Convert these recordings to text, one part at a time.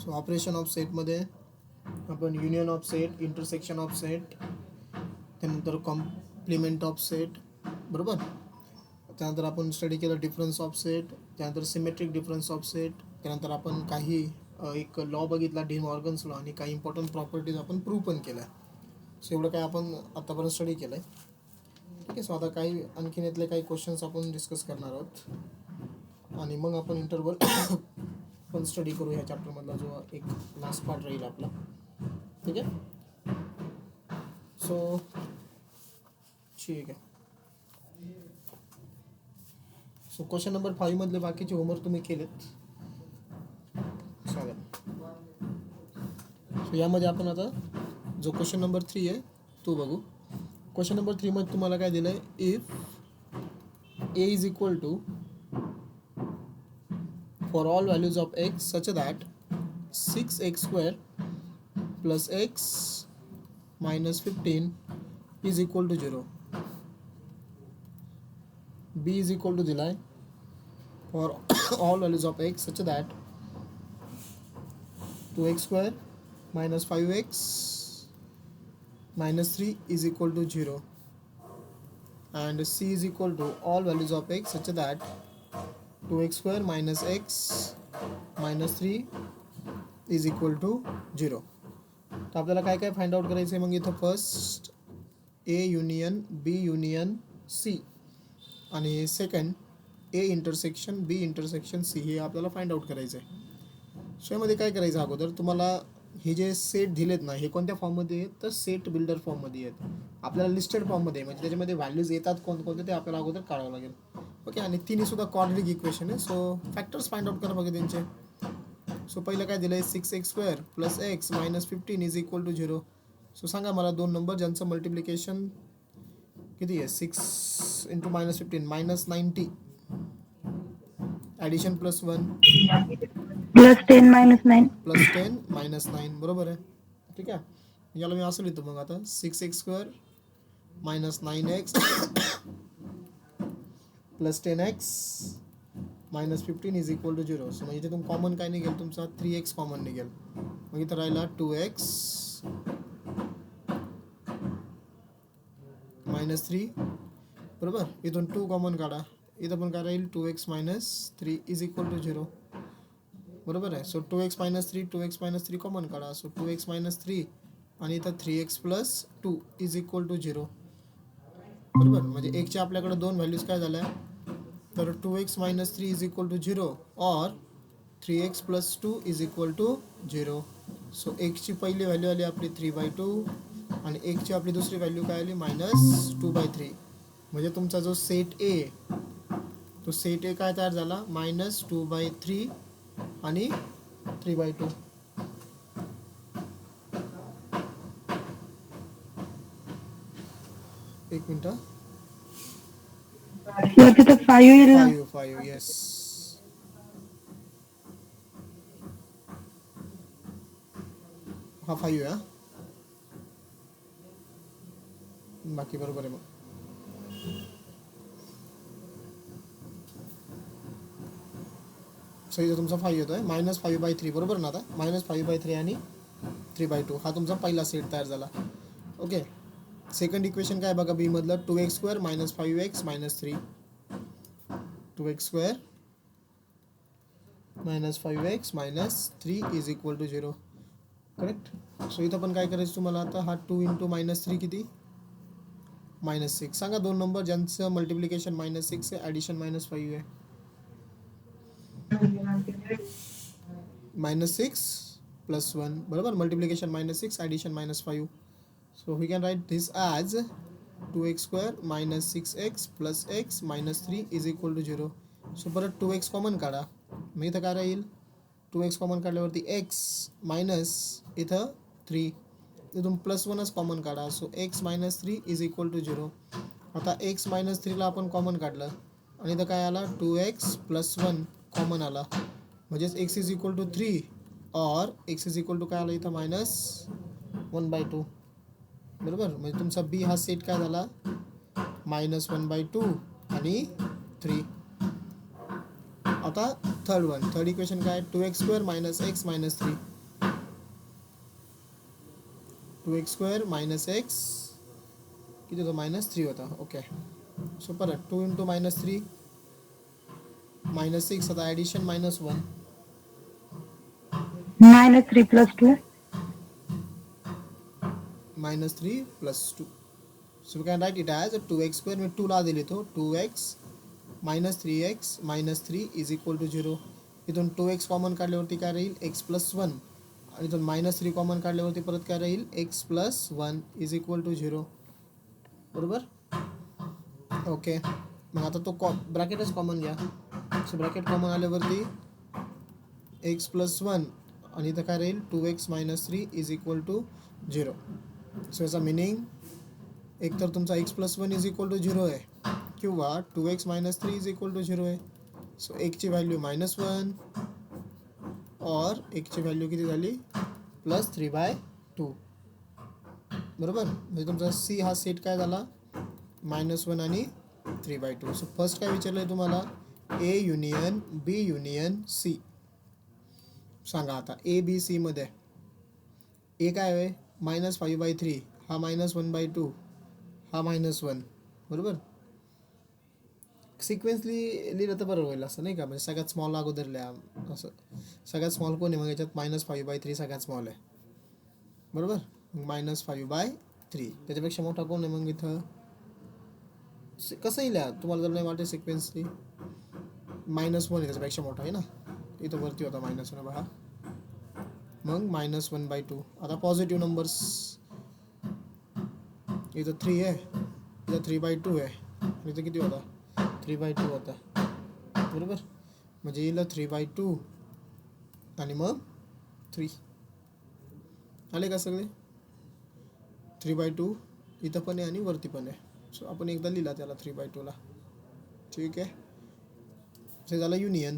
So operation of सेटमध्ये आपण union of set, intersection of set, त्यानंतर कॉम्प्लिमेंट ऑफ सेट, बरोबर. त्यानंतर आपण स्टडी केलं डिफरन्स ऑफ सेट, त्यानंतर सिमेट्रिक डिफरन्स ऑफ सेट, त्यानंतर आपण काही एक लॉ बघितला डी मॉर्गन्स लॉ, आणि काही इम्पॉर्टंट प्रॉपर्टीज आपण प्रूव्ह पण केल्या. सो एवढं काय आपण आतापर्यंत स्टडी केलं आहे. ठीक आहे. सो आता काही आणखीन यातले काही क्वेश्चन्स आपण डिस्कस करणार आहोत, आणि मग आपण इंटरवल पण स्टडी करू ह्या चॅप्टरमधला, जो एक लास्ट पार्ट राहील आपला. ठीक आहे. सो ठीक आहे. सो क्वेश्चन नंबर 5 मधले बाकीचे होमवर्क तुम्ही केलेत, चालेल. सो यामध्ये आपण आता जो क्वेश्चन नंबर 3 आहे तो बघू. क्वेश्चन नंबर 3 मध्ये तुम्हाला काय दिलं आहे, if a is equal to for all values of x such that 6x² plus x minus 15 is equal to 0. b is equal to दिला आहे for all values of x such that 2x² minus 5x minus 3 is equal to 0, and c is equal to all values of x such that 2x² minus x minus 3 is equal to 0. तर आपल्याला काय काय find out करायचं आहे मग इथं. First a union b union c, आणि second a intersection b intersection c, हे आपल्याला फाइंड आउट करायचं आहे. सो यामध्ये काय करायचं, अगोदर तुम्हाला हे जे सेट दिलेत ना, हे कोणत्या फॉर्ममध्ये आहेत, तर सेट बिल्डर फॉर्ममध्ये आहेत. आपल्याला लिस्टेड फॉर्ममध्ये, म्हणजे त्याच्यामध्ये व्हॅल्यूज येतात कोणकोणते ते आपल्याला अगोदर काढावं लागेल. ओके. आणि तिन्ही सुद्धा क्वाड्रॅटिक इक्वेशन आहे. सो फॅक्टर्स फाइंड आउट करा बघा त्यांचे. सो पहिलं काय दिलं आहे, 6x² plus x minus 15 is equal to 0. So सांगा मला दोन नंबर ज्यांचं मल्टिप्लिकेशन किती आहे, 6 into minus 15 minus 90, addition plus 1 plus 10 minus 9 plus 10 minus 9, बरोबर आहे. ठीक आहे. याला मी असं लिहितो मग आता, 6x² minus 9x plus 10x minus 15 is equal to 0. So म्हणजे इथे तुम्ही कॉमन काय निघेल, तुमचा 3x कॉमन निघेल. मग इथं राहिला 2x मायनस 3, बरोबर. इथून 2 कॉमन काढा, इथं पण काय राहील 2x minus 3 is equal to 0, बरोबर आहे. सो 2x मायनस 3 कॉमन काढा. सो 2x मायनस 3 आणि इथं 3x plus 2 is equal to 0, बरोबर. म्हणजे एकच्या आपल्याकडे दोन व्हॅल्यूज काय झाल्या, तर 2x minus 3 is equal to 0 और 3x plus 2 is equal to 0. So एकची पहिली व्हॅल्यू आली आपली 3/2, आणि एकची आपली दुसरी व्हॅल्यू काय आली, मायनस 2/3. म्हणजे तुमचा जो सेट ए, तो सेट ए काय तयार झाला, मायनस 2/3 आणि 3/2. एक मिनिट, तिथं 5 येईल ना. 5 येस. हा 5 आहे, बाकी बरोबर आहे. मग सो इथं तुमचा 5 येतो आहे, मायनस 5/3, बरोबर ना. आता मायनस 5/3 आणि 3/2 हा तुमचा पहिला सेट तयार झाला. ओके. सेकंड इक्वेशन काय बघा, बी मधलं 2x² minus 5x minus 3, 2x² minus 5x minus 3 is equal to 0, correct. So इथं पण काय करायचं तुम्हाला आता, हा 2 इंटू मायनस 3 किती, मायनस 6. सांगा दोन नंबर ज्यांचं मल्टिप्लिकेशन मायनस 6 आहे, ॲडिशन मायनस 5 आहे. मायनस 6 प्लस 1, बरोबर. Multiplication minus 6, addition minus 5. So we can write this as 2x² minus 6x plus x minus 3 is equal to 0. So परत 2x कॉमन काढा, मग इथं काय राहील, 2x कॉमन काढल्यावरती x मायनस इथं 3, इथून प्लस 1च कॉमन काढा. So x minus 3 is equal to 0. आता x मायनस 3ला आपण कॉमन काढलं, आणि इथं काय आला, 2x प्लस 1 कॉमन आला, म्हणजेच x इज इक्वल टू 3 और x इज इक्वल टू काय आलं इथं, मायनस 1/2, बरोबर. म्हणजे तुमचा बी हा सेट काय झाला, मायनस 1/2 आणि 3. आता थर्ड इक्वेशन काय 2x² minus x minus 3 2x² minus x किती होतं -3 होता. ओके सो परत 2 × -3 -6 आता addition -1 -3 + 2 -3 + 2. So we can write it as 2x² में 2 ला दिले तो 2x - 3x - 3 = 0. इथून 2x कॉमन काढल्यावरती काय राहील x + 1 आणि इथून -3 कॉमन काढल्यावरती परत काय राहील x + 1 = 0. बरोबर. ओके मग आता तो ब्रॅकेटच कॉमन घ्या. सो ब्रॅकेट कॉमन आल्यावरती x + 1 आणि इथं काय राहील 2x - 3 = 0. सो याचा मिनिंग एक तर तुमचा x + 1 = 0 आहे किंवा 2x - 3 = 0 आहे. सो एकची व्हॅल्यू -1 और एकची व्हॅल्यू किती झाली +3/2. बरोबर. म्हणजे तुमचा C हा सेट काय झाला -1 आणि 3/2. सो फर्स्ट काय विचारलं आहे तुम्हाला A union B union C. सांगा आता ABC मध्ये A काय आहे -5/3 हा -1/2 हा -1. बरोबर. सिक्वेन्सली लिहिलं तर बरं होईल असं नाही का म्हणजे सगळ्यात स्मॉल अगोदर लिहा असं. सगळ्यात स्मॉल कोण आहे मग याच्यात -5/3 सगळ्यात स्मॉल आहे. बरोबर. -5/3 त्याच्यापेक्षा मोठा कोण आहे मग इथं कसंही लिहा तुम्हाला जर नाही वाटत सिक्वेन्सली -1 आहे त्याच्यापेक्षा मोठा आहे ना. इथं वरती होता -1 बघा मग -1/2. आता पॉझिटिव्ह नंबर्स इथं 3 आहे इथं 3/2 आहे इथं किती होता 3/2 होता. बरोबर. म्हणजे येईल 3/2 आणि मग 3 आले का सगळे 3/2 इथं पण आहे आणि वरती पण आहे. सो आपण एकदा लिहिला त्याला 3/2 ला. ठीक आहे. ते झालं युनियन.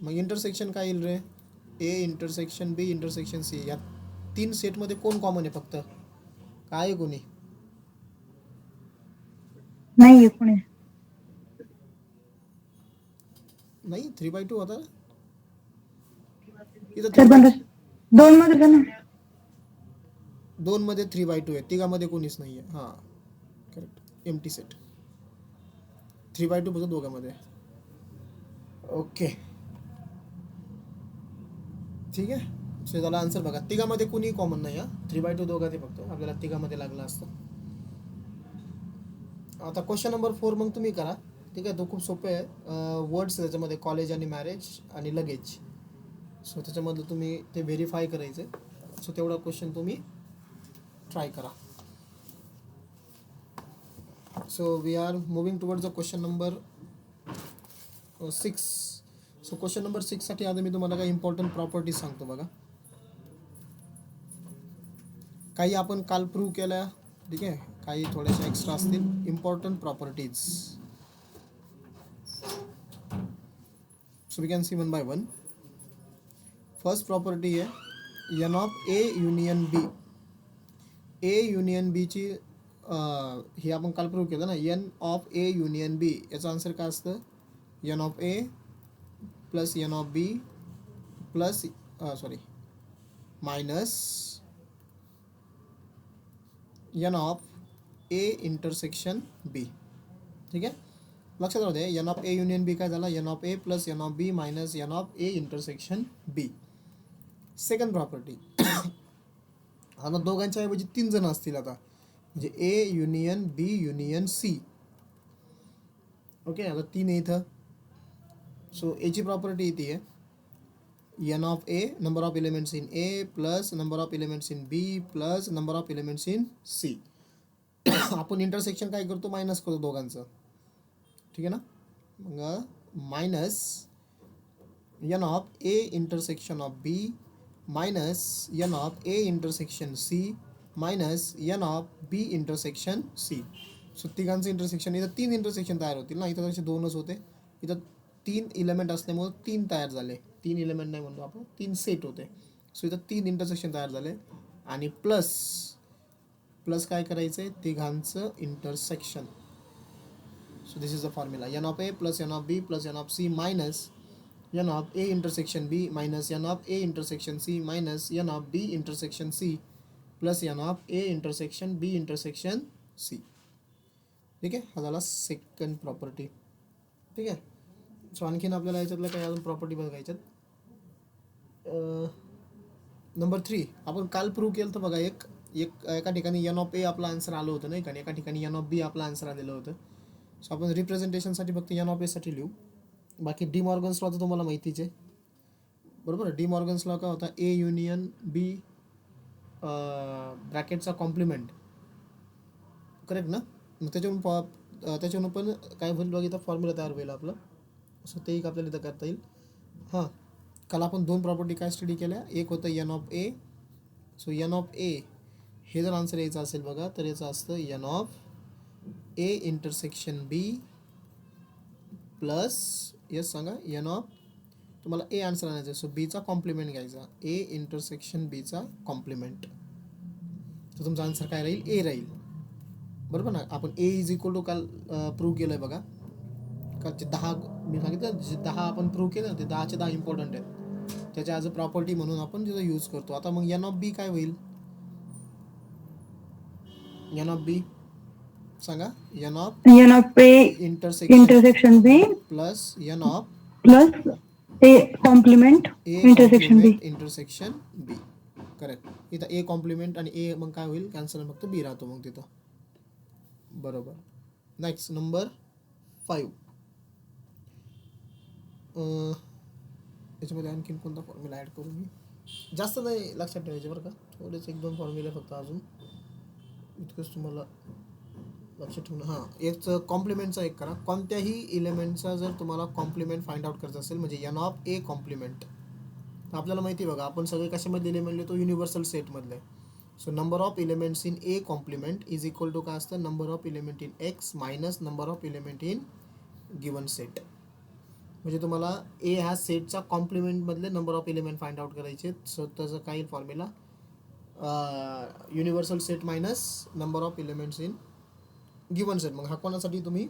मग इंटरसेक्शन काय येईल रे A intersection B intersection C. या 3 सेटमध्ये कोण कॉमन आहे फक्त काय आहे कोणी नाही कोणी नाही 3/2 होता इथं सर 3/2 2 मध्ये का ना 2 मध्ये 3/2 आहे तिघामध्ये कोणीच नाही आहे. हां करेक्ट एम्प्टी सेट 3/2 फक्त दोघांमध्ये. ओके ठीक आहे. सो त्याला आन्सर बघा तिघामध्ये कोणी कॉमन नाही. 3/2 दोघांमध्ये फक्त आपल्याला तिघामध्ये लागला असतं. आता क्वेश्चन नंबर 4 मग तुम्ही करा. ठीक आहे. तो खूप सोपे आहे. वर्ड्स त्याच्यामध्ये कॉलेज आणि मॅरेज आणि लगेज. सो त्याच्यामधलं तुम्ही ते व्हेरीफाय करायचं. सो तेवढा क्वेश्चन तुम्ही ट्राय करा. So we are moving towards the question number 6. So question number 6 साठी आता मी तुम्हाला काही इम्पॉर्टंट प्रॉपर्टीज सांगतो बघा. काही आपण काल प्रूव्ह केल्या. ठीक आहे. काही थोड्याशा एक्स्ट्रा असतील important properties. So we can see one by one. First property आहे N of A union B. A union B ची हे आपण काल प्रूव्ह केलं ना N of A union B. याचा आन्सर काय असतं N of A plus N of B plus minus N of A intersection B. ठीक आहे. लक्षात राहू दे N of A union B काय झाला N of A plus N of B minus N of A intersection B. Second property आता दोघांच्या ऐवजी 3 जण असतील आता म्हणजे A union B union C. Okay आता 3 आहे इथं. सो एची प्रॉपर्टी येते n of A number of elements in A plus number of elements in B plus number of elements in C. आपण इंटरसेक्शन काय करतो मायनस करतो दोघांचं. ठीक आहे ना. मग minus N of A intersection of B minus N of A intersection C minus N of B intersection C. So तिघांचं इंटरसेक्शन इथं 3 इंटरसेक्शन तयार होतील ना. इथं तसे 2च होते. इथं 3 इलेमेंट असल्यामुळे 3 तयार झाले. 3 इलेमेंट नाही म्हणतो आपण 3 सेट होते. सो इथं 3 इंटरसेक्शन तयार झाले आणि प्लस काय करायचं आहे तिघांचं intersection. So this is the formula N of A plus N of B plus N of C minus N of A intersection B minus N of A intersection C minus N of B intersection C plus N of A intersection B intersection C. ठीक आहे, हा झाला second property. ठीक आहे. So आणखीन आपल्याला याच्यातल्या काही अजून प्रॉपर्टी बघायच्यात. नंबर 3 आपण काल प्रूव्ह केलं तर बघा, एका ठिकाणी एन ऑफ ए आपला आन्सर आलं होतं नाही का, एका ठिकाणी एन ऑफ बी आपला आन्सर आलेलं होतं. सो आपण रिप्रेझेंटेशनसाठी फक्त एन ऑफ एसाठी लिहू. बाकी डी मॉर्गन्स लॉ तर तुम्हाला माहितीच आहे, बरोबर. डी मॉर्गन्स लॉ काय होता, ए युनियन बी ब्रॅकेटचा कॉम्प्लिमेंट, करेक्ट ना. मग त्याच्यावरून पण काय होईल बघा, इथं फॉर्म्युला तयार होईल आपलं. सो ते एक आपल्याला इथं करता येईल. हां, काल आपण 2 प्रॉपर्टी काय स्टडी केल्या, एक होतं N of A. So N of A हे जर आन्सर यायचं असेल बघा, तर याचं असतं N of A intersection B plus, yes सांगा, एन ऑफ, तुम्हाला ए आन्सर आणायचं, सो बीचा कॉम्प्लिमेंट घ्यायचा, ए इंटरसेक्शन बीचा कॉम्प्लिमेंट. तर तुमचा आन्सर काय राहील, ए राहील, बरोबर ना. आपण ए इज इक्वल टू काल प्रूव्ह केलं आहे बघा. का जे 10 मी सांगितलं, जे 10 आपण प्रूव्ह केलं ते 10चे 10 इम्पॉर्टंट आहेत, त्याच्या ॲज अ प्रॉपर्टी म्हणून आपण तिथं यूज करतो. आता मग एन ऑफ बी काय होईल, एन ऑफ बी सांगा, N of A intersection intersection B plus N of plus A complement A intersection B. Complement intersection B, correct. इथं ए कॉम्प्लिमेंट आणि ए मग काय होईल, कॅन्सल, फक्त बी राहतो मग तिथं, बरोबर. Next number 5. याच्यामध्ये आणखीन कोणता फॉर्म्युला ॲड करू मी, जास्त नाही लक्षात ठेवायचे बरं का, थोडेच 1-2 फॉर्म्युले फक्त अजून, इतकंच तुम्हाला लक्षात ठेवणं. हां, एक कॉम्प्लिमेंटचा एक करा. कोणत्याही इलेमेंटचा जर तुम्हाला कॉम्प्लिमेंट फाइंड आउट करायचं असेल, म्हणजे एन ऑफ ए कॉम्प्लिमेंट, तर आपल्याला माहिती आहे बघा, आपण सगळे कशामध्ये एलिमेंट लिहितो, युनिव्हर्सल सेटमधले. So number of elements in A complement is equal to काय असतं, number of element in X minus number of element in given set. म्हणजे तुम्हाला ए ह्या सेटचा कॉम्प्लिमेंटमधले number of element find out करायचे. सो त्याचं काही formula, universal set minus number of elements in given set. मग हा कोणासाठी तुम्ही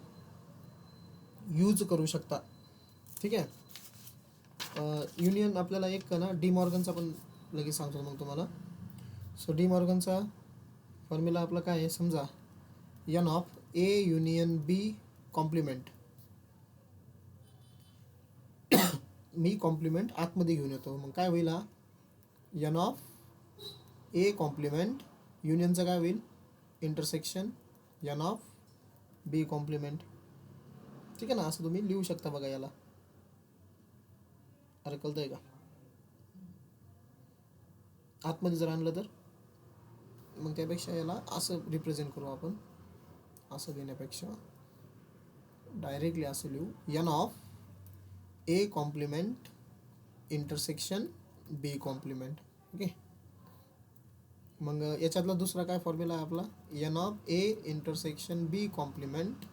यूज करू शकता, ठीक आहे. युनियन आपल्याला एक ना डी मॉर्गनचा पण लगेच सांगतो मग तुम्हाला. सो डी मॉर्गनचा फॉर्म्युला आपला काय आहे, समजा n of A union B complement, मी कॉम्प्लिमेंट आतमध्ये घेऊन येतो, मग काय होईल, हा एन ऑफ ए कॉम्प्लिमेंट युनियनचं काय होईल, intersection n of B complement. ठीक आहे ना, असं तुम्ही लिहू शकता बघा याला. अरे कळतंय का, आतमध्ये जर आणलं तर मग त्यापेक्षा याला असं रिप्रेझेंट करू आपण, असं घेण्यापेक्षा डायरेक्टली असं लिहू, n of A complement intersection B complement. Okay. मग याच्यातला दुसरा काय फॉर्म्युला आहे आपला, n of A intersection B complement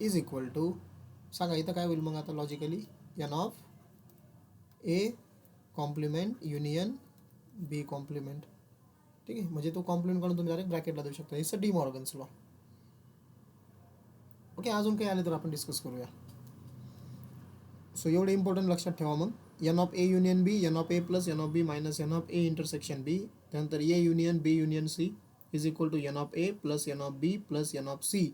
is equal to, सांगा इथं काय होईल मग आता logically, n of A complement union B complement. ठीक आहे, म्हणजे तो कॉम्प्लिमेंट काढून तुम्ही डायरेक्ट ब्रॅकेटला देऊ शकता. It's D Morgan's law. Okay, अजून काही आले तर आपण डिस्कस करूया. सो एवढे इम्पॉर्टंट लक्षात ठेवा. मग N of A union B, N of A plus N of B minus N of A intersection B, त्यानंतर A union B union C is equal to N of A plus N of B plus N of C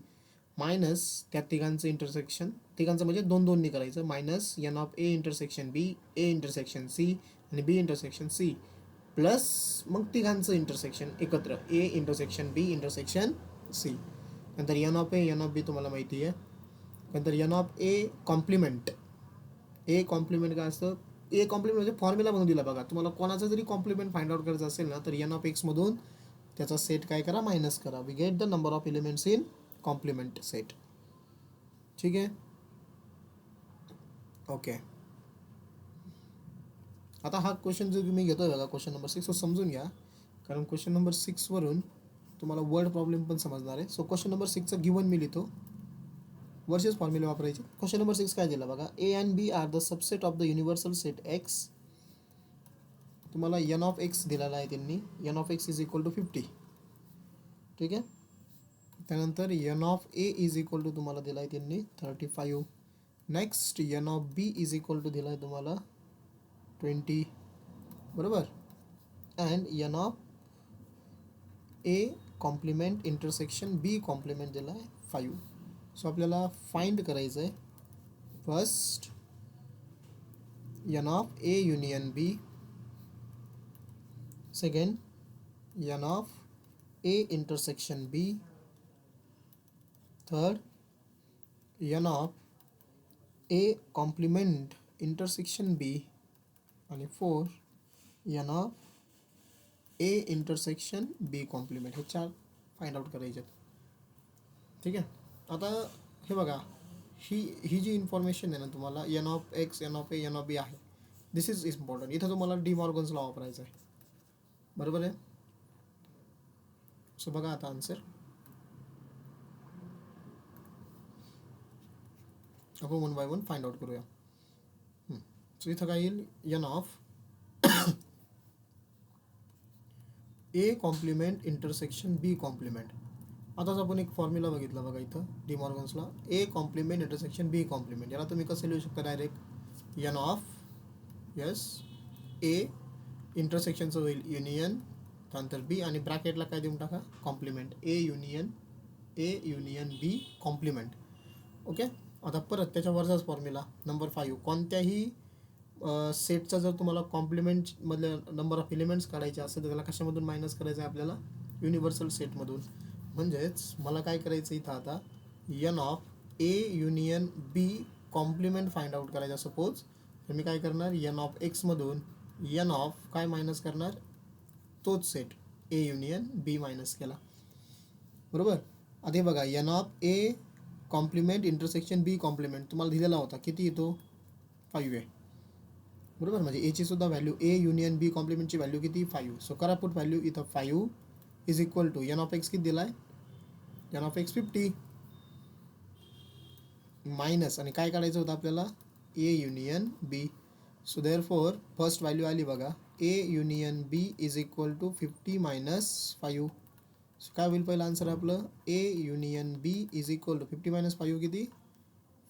minus त्या तिघांचं intersection, तिघांचं म्हणजे 2-2 करायचं, minus N of A intersection B, A intersection C आणि B intersection C plus मग तिघांचं intersection एकत्र, A intersection B intersection C. नंतर N of A N of B तुम्हाला माहिती आहे. नंतर N of A complement, A complement काय असतं, ए कॉम्प्लिमेंट म्हणजे फॉर्म्युला म्हणून दिला बघा, तुम्हाला कोणाचा जरी कॉम्प्लिमेंट फाइंड आउट करायचं असेल ना, तर एन ऑफ एक्समधून त्याचा सेट काय करा, मायनस करा. We get the number of elements in complement set. ठीक आहे, ओके. आता हा क्वेश्चन जो मी घेतोय बघा, क्वेश्चन नंबर 6 समजून घ्या, कारण क्वेश्चन नंबर 6 वरून तुम्हाला वर्ड प्रॉब्लेम पण समजणार आहे. सो क्वेश्चन नंबर 6चं गिवन मी लिहितो, वर्सेस फॉर्म्युला वापरायचे. क्वेश्चन नंबर 6 काय दिला बघा, A and B are the subset of the universal set X. तुम्हाला एन ऑफ एक्स दिलेला आहे त्यांनी, N of X is equal to 50. ठीक आहे, त्यानंतर N of A is equal to तुम्हाला दिला आहे त्यांनी 35. Next N of B is equal to दिला आहे तुम्हाला 20, बरोबर. And N of A complement intersection B complement दिला आहे 5. सो आपल्याला फाइंड करायचं आहे first N of A union B, second N of A intersection B, third N of A complement intersection B, आणि four N of A intersection B complement. हे 4 find out करायचे आहेत. ठीक आहे. आता हे बघा, ही जी इन्फॉर्मेशन आहे ना तुम्हाला N of X, N of A, N of B आहे, दिस इज इम्पॉर्टंट. इथं तुम्हाला डी मॉर्गन्स लॉ वापरायचा आहे, बरोबर आहे. सो बघा आता आन्सर आपण 1 बाय 1 फाइंड आउट करूया. सो इथं काय येईल, N of A complement intersection B complement. आताच आपण एक फॉर्म्युला बघितला बघा इथं डी मॉर्गन्सला, A complement intersection B complement. याला तुम्ही कसं लिहू शकता, direct N of yes A इंटरसेक्शनचं होईल युनियन, त्यानंतर बी, आणि ब्रॅकेटला काय देऊन टाका, complement, A union B complement. Okay. आता परत त्याच्यावरचाच फॉर्म्युला नंबर 5, कोणत्याही सेटचा जर तुम्हाला कॉम्प्लिमेंटमधले नंबर ऑफ एलिमेंट्स काढायचे असेल तर त्याला कशामधून मायनस करायचं आहे आपल्याला, युनिव्हर्सल सेटमधून. म्हणजेच मला काय करायचं इथं आता, n of A union B complement find out करायचा सपोज, तर मी काय करणार, एन ऑफ एक्समधून एन ऑफ काय मायनस करणार, तोच set A union B minus केला, बरोबर. आता हे बघा, n of A complement intersection B complement तुम्हाला दिलेला होता, किती येतो, 5 आहे, बरोबर. म्हणजे एची सुद्धा व्हॅल्यू, ए युनियन बी कॉम्प्लिमेंटची व्हॅल्यू किती, 5. सो करा पुट व्हॅल्यू इथं, 5 is equal to N of X किती दिला आहे, एन ऑफ एक्स 50 मायनस, आणि काय काढायचं होतं आपल्याला, A union B. So therefore first value आली बघा, A union B is equal to 50 minus 5. So काय होईल पहिलं आन्सर आपलं, A union B is equal to 50 minus 5 किती,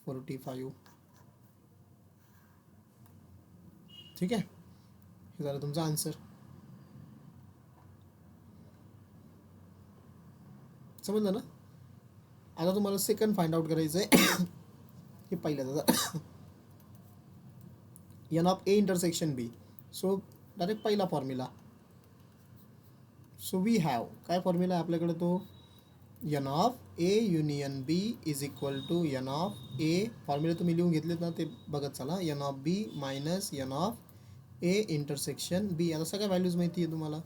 45. ठीक आहे. हे झालं तुमचा आन्सर. समजलं ना. आता तुम्हाला सेकंड फाइंड आउट करायचं आहे. हे पहिल्याचं N of A intersection B. So direct पहिला फॉर्म्युला. सो वी हॅव काय फॉर्म्युला आहे आपल्याकडे, तो N of A union B is equal to N of A. Formula तुम्ही लिहून घेतलेत ना, ते बघत चला, N of B minus N of A intersection B. आता सगळ्या व्हॅल्यूज माहिती आहे तुम्हाला.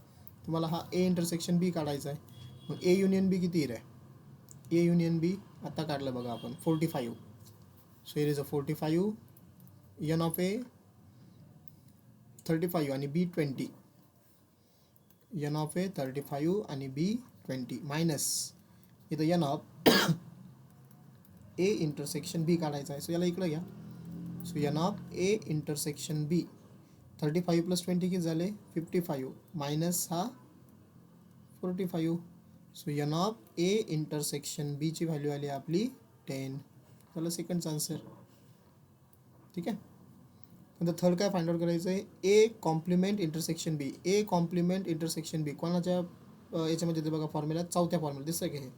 तुम्हाला हा ए इंटरसेक्शन बी काढायचा आहे. मग ए युनियन बी किती रे, ए युनियन बी आता काढलं बघा आपण, 45. So here is a 45, N of A 35 आणि बी 20, एन ऑफ ए 35 आणि बी 20 मायनस इथं N of A intersection B काढायचं आहे. सो याला इकडं घ्या. So N of A intersection B 35 plus 20 किती झाले, 55 मायनस हा 45. So N of A intersection बीची व्हॅल्यू आली आपली 10. झालं सेकंडचा आन्सर. ठीक आहे. नंतर थर्ड काय फाइंड आउट करायचं आहे, A complement intersection B. A complement intersection B कोणाच्या याच्यामध्ये ते बघा, फॉर्म्युला चौथ्या फॉर्म्युला दिसतं की हे,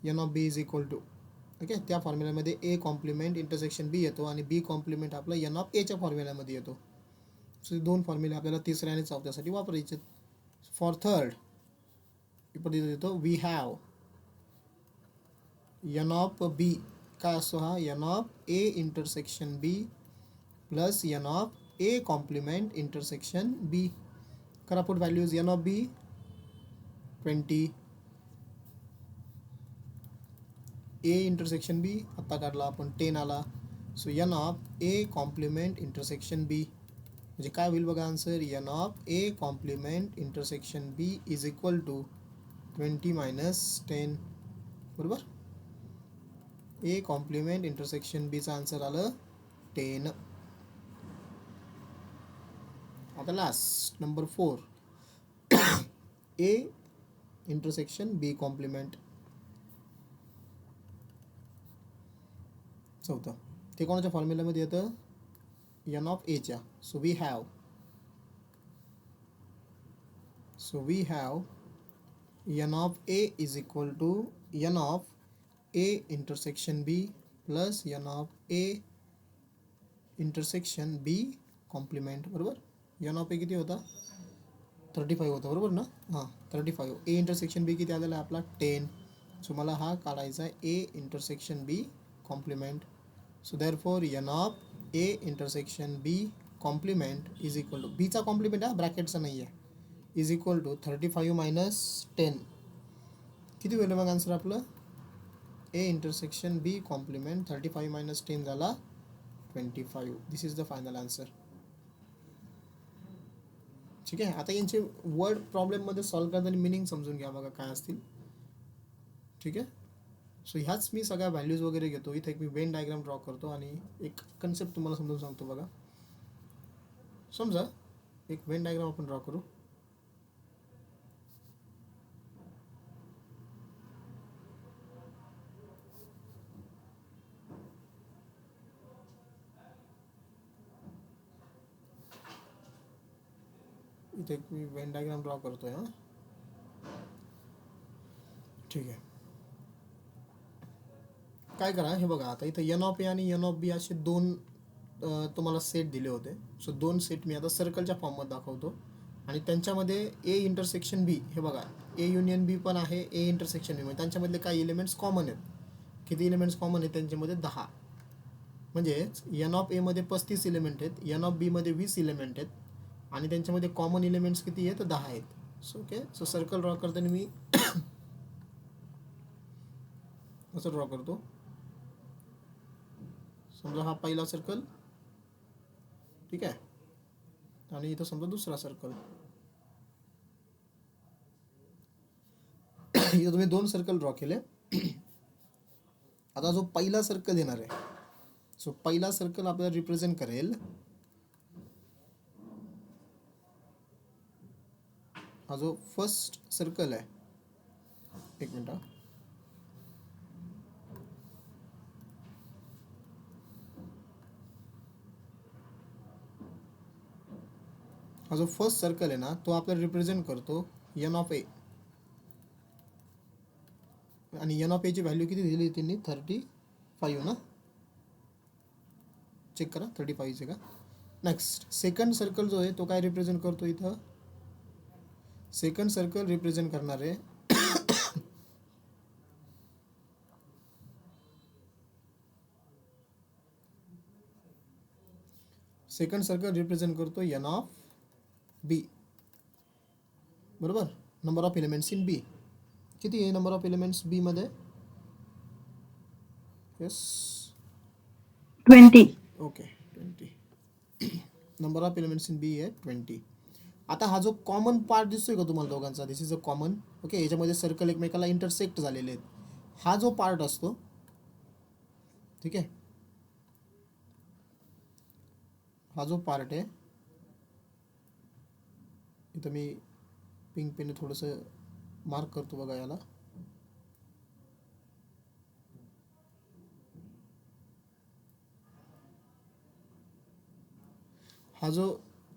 n of B is equal to, okay, त्या फॉर्म्युल्यामध्ये ए कॉम्प्लिमेंट इंटरसेक्शन बी येतो आणि बी कॉम्प्लिमेंट आपला एन ऑफ एच्या फॉर्म्युल्यामध्ये येतो. सो 2 फॉर्म्युले आपल्याला तिसऱ्या आणि चौथ्यासाठी वापरायचे. फॉर थर्ड इकडे येतो, we have N of B काय असतो हा, N of A intersection B plus N of A complement intersection B. करा put values, N of B 20, A intersection B आत्ता काढला आपण 10 आला. So N of A complement intersection B म्हणजे काय होईल बघा answer, N of A complement intersection B is equal to 20 minus 10, बरोबर. ए कॉम्प्लिमेंट इंटरसेक्शन बीचं आन्सर आलं 10. आता last number 4, A intersection B complement. चौथा ते कोणाच्या फॉर्म्युल्यामध्ये येतं, एन ऑफ एच्या. So we have N of A is equal to N of A intersection B plus N of A intersection B complement. बरोबर. एन ऑफ ए किती होता, 35 होता. बरोबर ना. हां 35. ए इंटरसेक्शन बी किती आलेला आहे आपला 10. सो मला हा काढायचा आहे A intersection B complement. So therefore n of A intersection B complement is equal to, बीचा कॉम्प्लिमेंट हा ब्रॅकेटचा नाही आहे, इज इक्वल टू 35 मायनस 10. किती होईल मग आन्सर आपलं, A intersection B complement 35 minus 10 झाला 25. This is the final answer. ठीक आहे. आता यांचे वर्ड प्रॉब्लेममध्ये सॉल्व्ह करताना मिनिंग समजून घ्या बघा काय असतील. ठीक आहे. सो ह्याच मी सगळ्या व्हॅल्यूज वगैरे घेतो. इथे एक मी वेन डायग्राम ड्रॉ करतो आणि एक कन्सेप्ट तुम्हाला समजून सांगतो बघा. समजा एक वेन डायग्राम आपण ड्रॉ करू. इथे एक मी वेन डायग्राम ड्रॉ करतोय. हां ठीक आहे. काय करा, हे बघा आता इथं एन ऑफ ए आणि एन ऑफ बी असे दोन तुम्हाला सेट दिले होते. सो दोन सेट मी आता सर्कलच्या फॉर्ममध्ये दाखवतो आणि त्यांच्यामध्ये ए इंटरसेक्शन बी, हे बघा ए युनियन बी पण आहे, ए इंटरसेक्शन बी म्हणजे त्यांच्यामधले काही एलिमेंट्स कॉमन आहेत. किती एलिमेंट्स कॉमन आहेत त्यांच्यामध्ये 10. म्हणजेच एन ऑफ एमध्ये 35 एलिमेंट आहेत, एन ऑफ बीमध्ये 20 एलिमेंट आहेत आणि त्यांच्यामध्ये कॉमन एलिमेंट्स किती आहेत, 10 आहेत. So okay. So circle draw करताना मी असं ड्रॉ करतो. समजा हा पहिला सर्कल, ठीक आहे, आणि इथं समजा दुसरा सर्कल. इथं तुम्ही दोन सर्कल ड्रॉ केले. आता जो पहिला सर्कल येणार आहे, सो पहिला सर्कल आपल्याला रिप्रेझेंट करेल हा जो फर्स्ट सर्कल आहे. एक मिनिट. हा जो फर्स्ट सर्कल आहे ना, तो आपल्याला रिप्रेझेंट करतो एन ऑफ ए. आणि एन ऑफ एची व्हॅल्यू किती दिली त्यांनी, 35 ना. चेक करा 35 आहे का. नेक्स्ट सेकंड सर्कल जो आहे तो काय रिप्रेझेंट करतो, इथं सेकंड सर्कल रिप्रेझेंट करणार आहे सेकंड सर्कल रिप्रेझेंट करतो एन ऑफ बी. बरोबर. Number of elements in B किती आहे, नंबर ऑफ एलिमेंट्स बी मध्ये, yes 20. Okay 20. Number of elements in B आहे 20. आता हा जो कॉमन पार्ट दिसतोय का तुम्हाला दोघांचा, दिस इज अ कॉमन. ओके. याच्यामध्ये सर्कल एकमेकाला इंटरसेक्ट झालेले आहेत. हा जो पार्ट असतो, ठीक आहे, हा जो पार्ट आहे, इथं मी पिंक पेन थोडंसं मार्क करतो बघा याला. हा जो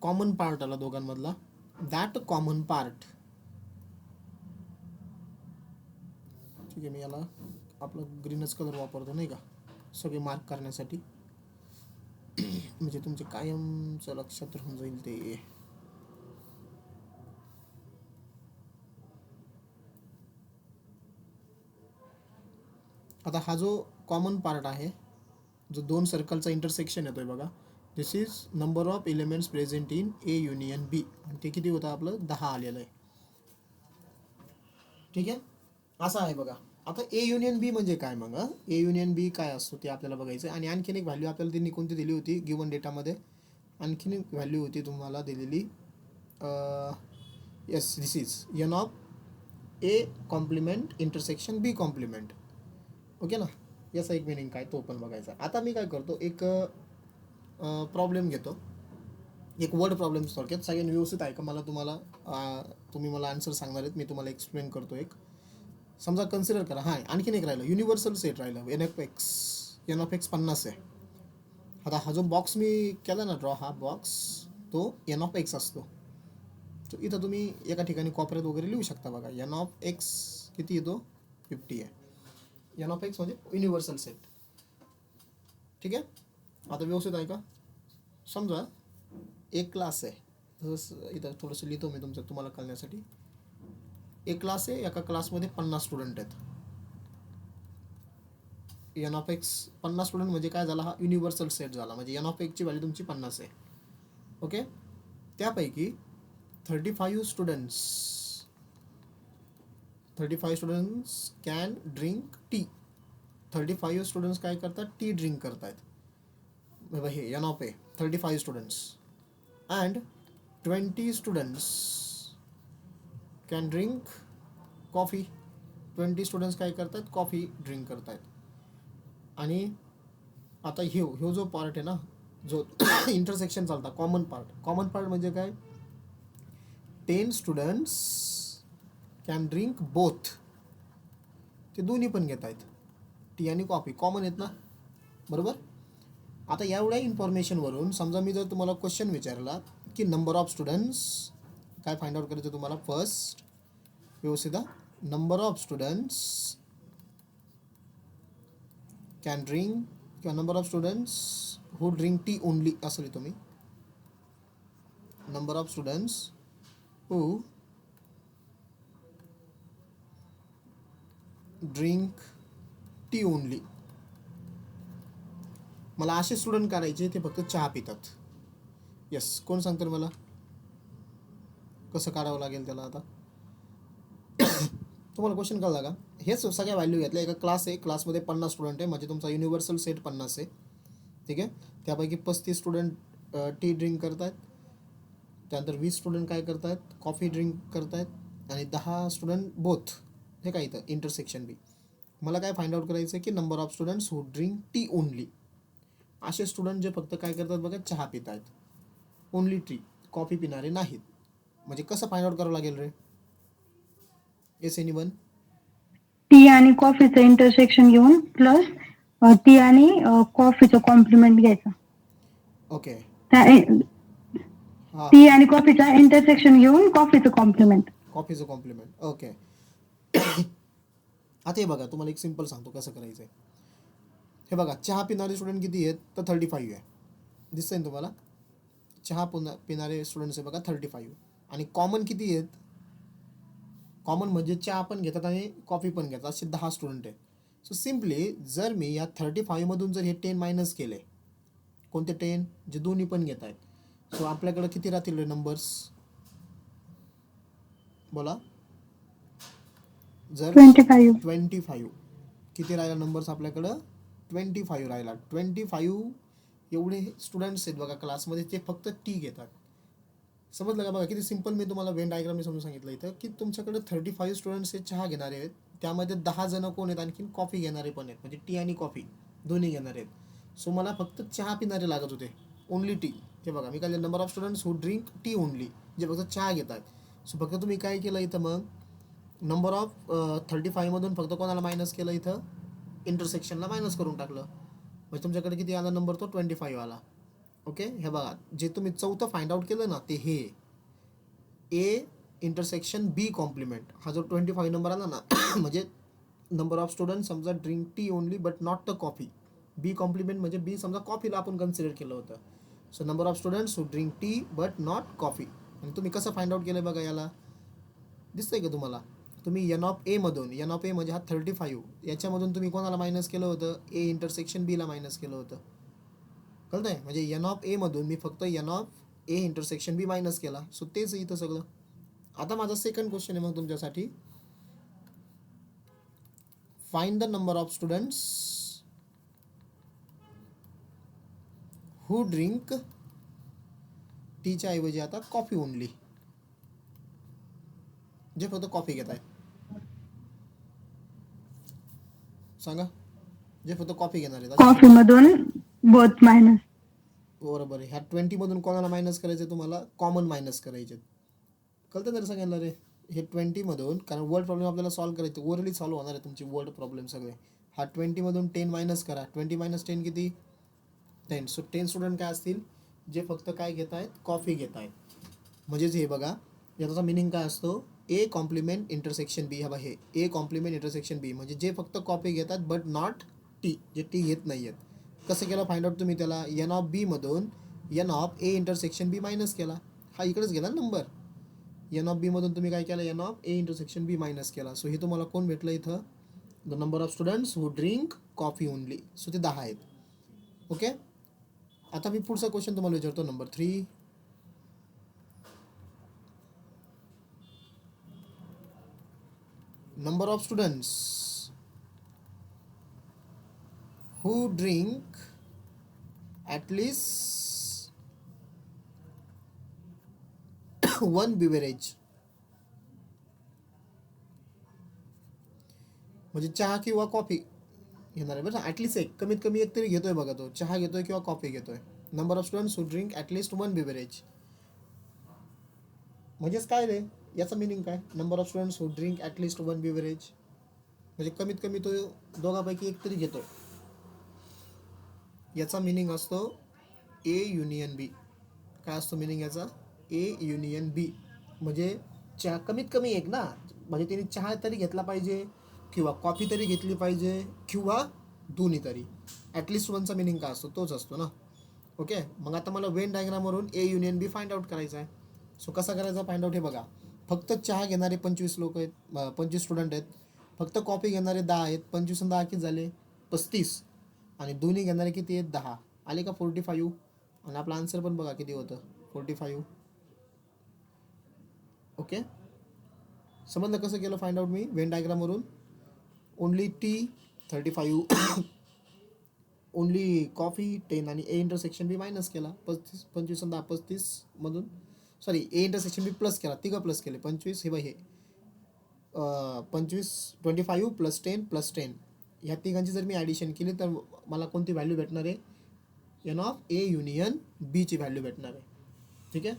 कॉमन पार्ट आला दोघांमधला, दॅट कॉमन पार्ट, ठीक आहे, मी याला आपला ग्रीनच कलर वापरतो नाही का सगळे मार्क करण्यासाठी, म्हणजे तुमचे कायमचं लक्षात राहून जाईल ते. आता हा जो कॉमन पार्ट आहे, जो दोन सर्कलचा इंटरसेक्शन येतोय बघा, this is number of elements present in A union B. आणि ते किती होतं आपलं, 10 आलेलं आहे. ठीक आहे. असं आहे बघा. आता ए युनियन बी म्हणजे काय, मग ए युनियन बी काय असतो ते आपल्याला बघायचं आहे. आणि आणखीन एक व्हॅल्यू आपल्याला त्यांनी कोणती दिली होती गिवन डेटामध्ये, आणखीन एक व्हॅल्यू होती तुम्हाला दिलेली, yes this is n of A complement intersection B complement. Okay ना. याचा एक मिनिंग काय तो पण बघायचा. आता मी काय करतो, एक प्रॉब्लेम घेतो, एक वर्ड प्रॉब्लेम थोडक्यात. सगळ्यांनी व्यवस्थित आहे का, मला तुम्ही मला आन्सर सांगणार आहेत, मी तुम्हाला एक्सप्लेन करतो. एक समजा कन्सिडर करा, हां आणखीन एक राहिलं, युनिव्हर्सल सेट राहिलं, एन ऑफ एक्स 50 आहे. आता हा जो बॉक्स मी केला ना ड्रॉ, हा बॉक्स तो एन ऑफ एक्स असतो. तो इथं तुम्ही एका ठिकाणी कॉपऱ्यात वगैरे लिहू शकता बघा. एन ऑफ एक्स किती येतो? 50 आहे. एन ऑफ एक्स म्हणजे युनिव्हर्सल सेट. ठीक आहे. आता व्यवस्थित आहे का? समजा एक क्लास आहे, जसं इथं थोडंसं लिहितो मी तुमचं तुम्हाला कळण्यासाठी. एक क्लास आहे, एका क्लासमध्ये 50 स्टुडंट आहेत. एन ऑफ एक्स 50 स्टुडंट म्हणजे काय झाला? हा युनिव्हर्सल सेट झाला. म्हणजे एन ऑफ एक्सची व्हॅल्यू तुमची 50 आहे. ओके. त्यापैकी 35 students can drink tea. 35 students काय करतात? टी ड्रिंक करतायत. हे n of A 35 students. And 20 students can drink coffee. 20 students काय करतात? कॉफी ड्रिंक करतायत. आणि आता ह्यो जो पार्ट आहे ना, जो इंटरसेक्शन चालता, कॉमन पार्ट म्हणजे काय? 10 स्टुडंट्स कॅन ड्रिंक बोथ. ते दोन्ही पण घेत आहेत, टी आणि कॉफी कॉमन आहेत ना, बरोबर. आता एवढ्या इन्फॉर्मेशनवरून समजा मी जर तुम्हाला क्वेश्चन विचारला की नंबर ऑफ स्टुडंट्स काय फाइंड आउट करायचं तुम्हाला? फर्स्ट व्यवस्थित number of students can drink किंवा number of students who drink tea only असं लिहितो मी. Number of students who drink tea only. मला असे स्टुडंट काढायचे ते फक्त चहा पितात. येस, कोण सांगतं मला कसं काढावं लागेल त्याला? आता तुम्हाला क्वेश्चन कळला का? हेच सगळ्या व्हॅल्यू घेतल्या. एका क्लास आहे, क्लासमध्ये 50 स्टुडंट आहे, म्हणजे तुमचा युनिव्हर्सल सेट 50 आहे. ठीक आहे. त्यापैकी 35 स्टुडंट टी ड्रिंक करत आहेत. त्यानंतर 20 स्टुडंट काय करत आहेत? कॉफी ड्रिंक करत आहेत. आणि 10 स्टुडंट बोथ. हे काय इथं इंटरसेक्शन बी. मला काय फाइंड आउट करायचं आहे की number of students who drink tea only. असे स्टुडंट जे फक्त काय करतात बघा? चहा पित आहेत. ओनली टी, कॉफी पिणारे नाहीत. म्हणजे कसं फाइंड आउट करावं लागेल रे? S anyone? टी आणि कॉफीचं इंटरसेक्शन घेऊन प्लस टी आणि कॉफीचं कॉम्प्लिमेंट घ्यायचं. ओके. हां, टी आणि कॉफीचा इंटरसेक्शन घेऊन कॉफीचं कॉम्प्लिमेंट. कॉफीचं कॉम्प्लिमेंट. ओके. आता हे बघा, तुम्हाला एक सिम्पल सांगतो कसं करायचं आहे. हे बघा, चहा पिणारे स्टुडंट किती आहेत? तर 35 आहे. दिसतंय ना तुम्हाला? चहा पिणारे स्टुडंट्स आहे बघा 35. आणि कॉमन किती आहेत? कॉमन म्हणजे चहा पण घेतात आणि कॉफी पण घेतात, असे 10 स्टुडंट आहेत. सो सिम्पली जर मी या 35मधून जर हे 10 मायनस केले, कोणते 10? जे दोन्ही पण घेत आहेत. सो आपल्याकडे किती राहतील नंबर्स? बोला. जर 25 किती राहिला नंबर्स आपल्याकडं? 25 राहिला. 25 एवढे स्टुडंट्स आहेत बघा क्लासमध्ये, ते फक्त टी घेतात. समजलं का? बघा किती सिम्पल मी तुम्हाला वेन डायग्राम मी समजून सांगितलं इथं, की तुमच्याकडे 35 स्टुडंट्स हे चहा घेणारे आहेत. त्यामध्ये 10 जण कोण आहेत? आणखीन कॉफी घेणारे पण आहेत, म्हणजे टी आणि कॉफी दोन्ही घेणारे आहेत. सो मला फक्त चहा पिणारे लागत होते, ओनली टी. हे बघा मी काय number of students who drink tea only, जे फक्त चहा घेतात. सो फक्त तुम्ही काय केलं इथं? मग नंबर ऑफ 35मधून फक्त कोणाला मायनस केलं? इथं इंटरसेक्शनला मायनस करून टाकलं. म्हणजे तुमच्याकडे किती आला नंबर? तो 25 आला. ओके. हे बघा, जे तुम्ही चौथं फाइंड आउट केलं ना, ते हे ए इंटरसेक्शन बी कॉम्प्लिमेंट. हा जो 25 नंबर आला ना, म्हणजे नंबर ऑफ स्टुडंट समजा drink tea only but not the coffee. B complement म्हणजे बी समजा कॉफीला आपण कन्सिडर केलं होतं. So number of students who drink tea but not coffee. आणि तुम्ही कसं फाइंड आउट केलं बघा, याला दिसतंय का तुम्हाला? तुम्ही एन ऑफ ए मधून, एन ऑफ ए म्हणजे हा 35, याच्यामधून तुम्ही कोणाला मायनस केलं होतं? ए इंटरसेक्शन बीला मायनस केलं होतं. कळतंय? म्हणजे एन ऑफ ए मधून मी फक्त n of A intersection B minus केला. सो तेच इथं सगळं. आता माझा सेकंड क्वेश्चन आहे मग तुमच्यासाठी. Find the number of students who drink टीच्या ऐवजी आता कॉफी ओनली, जे फक्त कॉफी घेत आहे. सांगा, जे फक्त कॉफी घेणार आहेत. कॉफी मधून बोथ मायनस. बरोबर आहे. ह्या 20मधून कोणाला मायनस करायचं? तुम्हाला कॉमन मायनस करायचे. कळतं तर सगळ्यांना रे? हे 20मधून, कारण वर्ड प्रॉब्लेम आपल्याला सॉल्व्ह करायचे, ओरली सॉल्व्ह होणार आहे तुमची वर्ड प्रॉब्लेम सगळे. हा 20मधून 10 मायनस करा. 20 - 10 किती? 10. सो 10 स्टुडंट काय असतील, जे फक्त काय घेत आहेत, कॉफी घेत आहेत. म्हणजेच हे बघा, याचा मिनिंग काय असतो, ए कॉम्प्लिमेंट इंटरसेक्शन बी. हा हे ए कॉम्प्लिमेंट इंटरसेक्शन बी म्हणजे जे फक्त कॉफी घेतात बट नॉट टी, जे टी घेत नाही आहेत. कसं केलं फाइंड आउट तुम्ही त्याला, एन ऑफ बी मधून n of A intersection B minus केला. हा इकडेच गेला नंबर. एन ऑफ बी मधून तुम्ही काय केलं, n of A intersection B minus केला. सो हे तुम्हाला कोण भेटलं इथं, the number of students who drink coffee only. So ते 10 आहेत. ओके, आता मी पुढचा क्वेश्चन तुम्हाला विचारतो, number 3. number of students who drink at least one beverage. म्हणजे चहा किंवा कॉफी घेणार आहे बरं, ॲटलिस्ट एक, कमीत कमी एक तरी घेतोय बघा, तो चहा घेतोय किंवा कॉफी घेतोय. Number of students who drink at least one beverage म्हणजेच काय रे, याचा मिनिंग काय, number of students who drink at least one beverage म्हणजे कमीत कमी तो दोघांपैकी एक तरी घेतोय. याचा मिनिंग असतो ए युनियन बी. काय असतो मिनिंग याचा, ए युनियन बी म्हणजे चहा कमीत कमी एक ना, म्हणजे तिने चहा तरी घेतला पाहिजे किंवा कॉफी तरी घेतली पाहिजे किंवा दोन्ही तरी. ॲटलिस्ट वनचा मिनिंग काय असतो, तोच असतो ना. ओके, मग आता मला वेन डायग्रामवरून A union B find out करायचा आहे. सो कसा करायचा फाइंड आउट, हे बघा, फक्त चहा घेणारे 25 लोक आहेत, 25 स्टुडंट आहेत. फक्त कॉफी घेणारे 10 आहेत. 25 आणि 10 किती झाले, 35. आणि दोन्ही घेणारे किती आहेत, 10. आले का 45. आणि आपला आन्सर पण बघा किती होतं, 45. ओके, समजलं कसं केलं फाइंड आउट मी वेन डायग्रामवरून. ओनली टी 35, ओनली कॉफी 10 आणि ए इंटरसेक्शन बी मायनस केला. 35, 25 आणि 10, 35 मधून, sorry A intersection B plus केला, तिघं प्लस केले 25. हे बघ, हे 25, 25 प्लस 10 प्लस 10, ह्या तिघांची जर मी ॲडिशन केली तर मला कोणती व्हॅल्यू भेटणार आहे, एन ऑफ ए युनियन बीची व्हॅल्यू भेटणार आहे. ठीक आहे,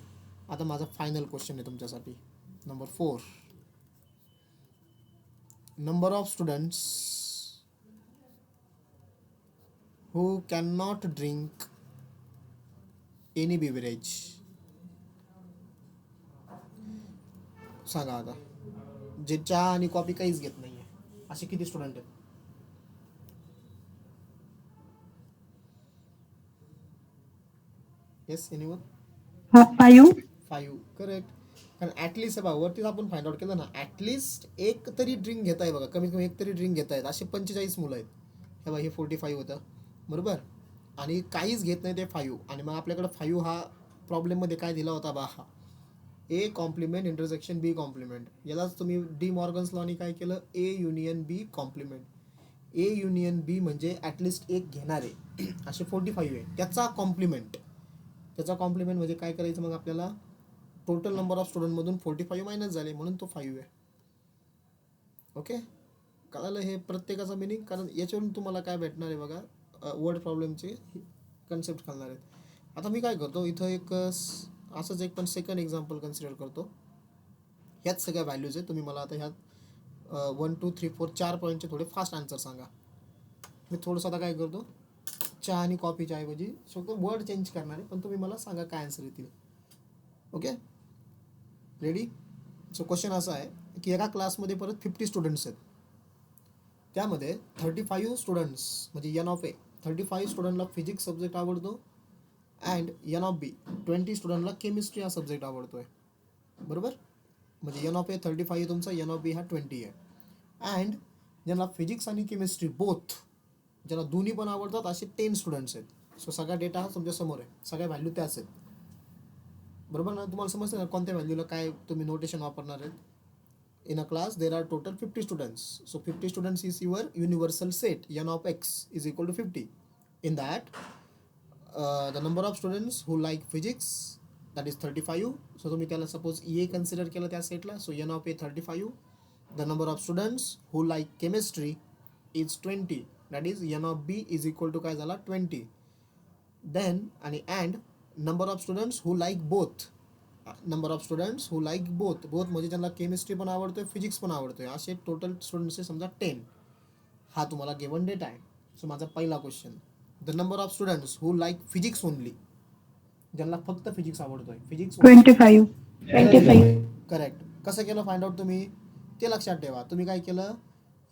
आता माझा फायनल क्वेश्चन आहे तुमच्यासाठी, number 4. Number of students who cannot drink any beverage. सांगा आता, जे चहा आणि कॉफी काहीच घेत नाहीये, असे किती स्टुडंट आहेत. Yes, anyone. 5. 5, करेक्ट. कारण ॲटलिस्ट बघा, वरतीच आपण फाइंड आउट केलं ना, ॲटलिस्ट एक तरी ड्रिंक घेत आहे बघा, कमीत कमी एक तरी ड्रिंक घेत आहेत, असे 45 मुलं आहेत. हे बघा, हे 45 होतं बरोबर, आणि काहीच घेत नाही ते 5. आणि मग आपल्याकडं 5 हा प्रॉब्लेममध्ये काय दिला होता बा, हा A complement intersection B complement. यालाच तुम्ही डी मॉर्गन्स लॉनी काय केलं, A union B complement. A union B म्हणजे ॲटलिस्ट एक घेणारे असे 45 आहे, त्याचा कॉम्प्लिमेंट. त्याचा कॉम्प्लिमेंट म्हणजे काय करायचं, मग आपल्याला टोटल नंबर ऑफ स्टुडंटमधून 45 मायनस झाले म्हणून तो 5 आहे. ओके, कळालं हे प्रत्येकाचा मिनिंग, कारण याच्यावरून तुम्हाला काय भेटणार आहे बघा, वर्ड प्रॉब्लेमचे कन्सेप्ट कळणार आहेत. आता मी काय करतो, इथं एक असंच एक पण सेकंड एक्झाम्पल कन्सिडर करतो. ह्याच सगळ्या व्हॅल्यूज आहेत. तुम्ही मला आता ह्यात 1 2 3 4 4 पॉईंटचे थोडे फास्ट आन्सर सांगा. मी थोडंसं आता काय करतो, चहा आणि कॉफीच्या ऐवजी फक्त वर्ड चेंज करणार आहे, पण तुम्ही मला सांगा काय आन्सर येतील. Okay, ready. सो क्वेश्चन असा आहे की एका क्लासमध्ये परत 50 स्टुडंट्स आहेत, त्यामध्ये 35 स्टुडंट्स म्हणजे एन ऑफ ए 35 स्टुडंटला फिजिक्स सब्जेक्ट आवडतो, अँड एन ऑफ बी 20 स्टुडंटला केमिस्ट्री हा सब्जेक्ट आवडतो आहे बरोबर. म्हणजे एन ऑफ ए 35 तुमचा, एन ऑफ बी हा 20 आहे. अँड ज्यांना फिजिक्स आणि केमिस्ट्री बोथ, ज्यांना दोन्ही पण आवडतात, असे 10 स्टुडंट्स आहेत. सो सगळा डेटा हा तुमच्या समोर आहे, सगळ्या व्हॅल्यू त्याच आहेत बरोबर ना. तुम्हाला समजतं ना कोणत्या व्हॅल्यूला काय तुम्ही नोटेशन वापरणार आहेत. In a class there are total 50 students, so 50 students is your universal set, n of x is equal to 50. In that the number of students who like physics, that is 35. So तुम्ही त्याला suppose a consider केलं त्या सेटला, so n of a 35. The number of students who like chemistry is 20, that is n of b is equal to काय झाला 20. Then and number of students who like both, number of students who like both म्हणजे ज्यांना chemistry पण आवडतोय physics पण आवडतोय, असे total स्टुडंट्सचे समजा 10. हा तुम्हाला गिवन डेटा आहे. सो माझा पहिला question, the number of students who like physics only, ज्यांना फक्त फिजिक्स आवडतोय, फिजिक्स 25. 25. करेक्ट. कसं केलं फाइंड आउट तुम्ही ते लक्षात ठेवा. तुम्ही काय केलं,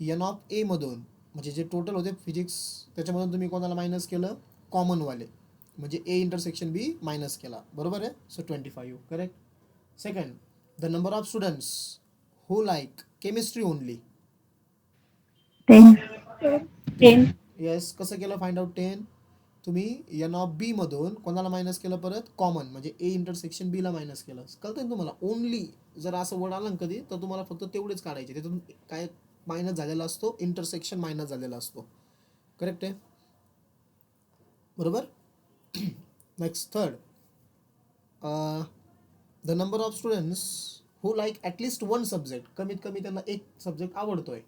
एन ऑफ ए मधून म्हणजे जे टोटल होते फिजिक्स त्याच्यामधून तुम्ही कोणाला मायनस केलं, कॉमनवाले, म्हणजे ए इंटरसेक्शन बी मायनस केला, बरोबर आहे. So 25 correct. Second, the number of students who like chemistry only. 10. 10. Yes. कसं केलं फाइंड आउट 10, तुम्ही एन ऑफ बी मधून कोणाला मायनस केलं, परत कॉमन म्हणजे ए इंटरसेक्शन बी ला मायनस केलं. कळतंय ना तुम्हाला. ओनली जर असं वर्ड आलं ना कधी, तर तुम्हाला फक्त तेवढेच काढायचे, त्यातून काय मायनस झालेला असतो, इंटरसेक्शन मायनस झालेला असतो. करेक्ट आहे, बरोबर. Next third, the number of students who like at least one subject, कमीत कमी त्यांना एक सब्जेक्ट आवडतोय,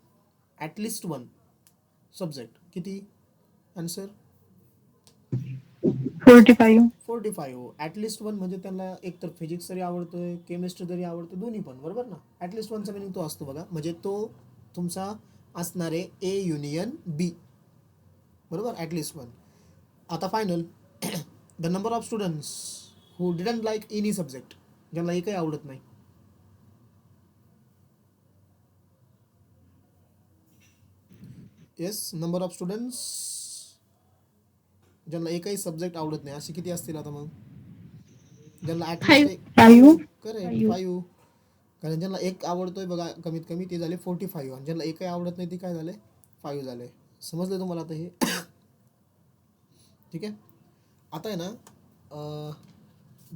ॲटलिस्ट वन सब्जेक्ट, किती आन्सर. 45. 45. ॲटलिस्ट वन म्हणजे त्यांना एक तर फिजिक्स जरी आवडतोय, केमिस्ट्री जरी आवडतं, दोन्ही पण, बरोबर ना. ॲटलिस्ट वनचा मिनिंग तो असतो बघा, म्हणजे तो तुमचा असणार आहे ए युनियन बी, बरोबर. At least one. आता final, the number of students who didn't like any subject, ज्यांना एकही आवडत नाही. येस, नंबर ऑफ स्टुडंट्स ज्यांना एकही सब्जेक्ट आवडत नाही, असे किती असतील आता मग, ज्यांना ॲटलिस्ट 5. करेक्ट 5. कारण ज्यांना एक आवडतोय बघा कमीत कमी, ते झाले 45, आणि ज्यांना एकही आवडत नाही ते काय झाले, 5 झाले. समजलं तुम्हाला आता हे. ठीक आहे. आता आहे ना,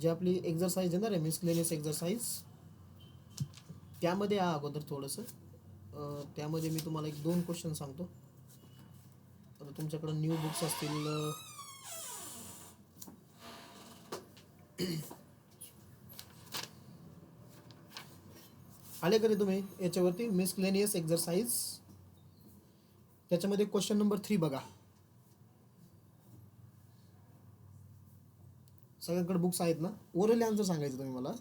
जे आपली एक्झरसाइज येणार आहे मिसलेनियस एक्झरसाइज, त्यामध्ये अगोदर थोडंसं त्यामध्ये मी तुम्हाला एक 2 क्वेश्चन सांगतो. आता तुमच्याकडं न्यू बुक्स असतील, आले कधी तुम्ही याच्यावरती मिसलेनियस एक्झरसाइज, त्याच्यामध्ये क्वेश्चन नंबर 3 बघा. सगळ्यांकडे बुक्स आहेत ना. ओरली आन्सर सांगायचं तुम्ही मला.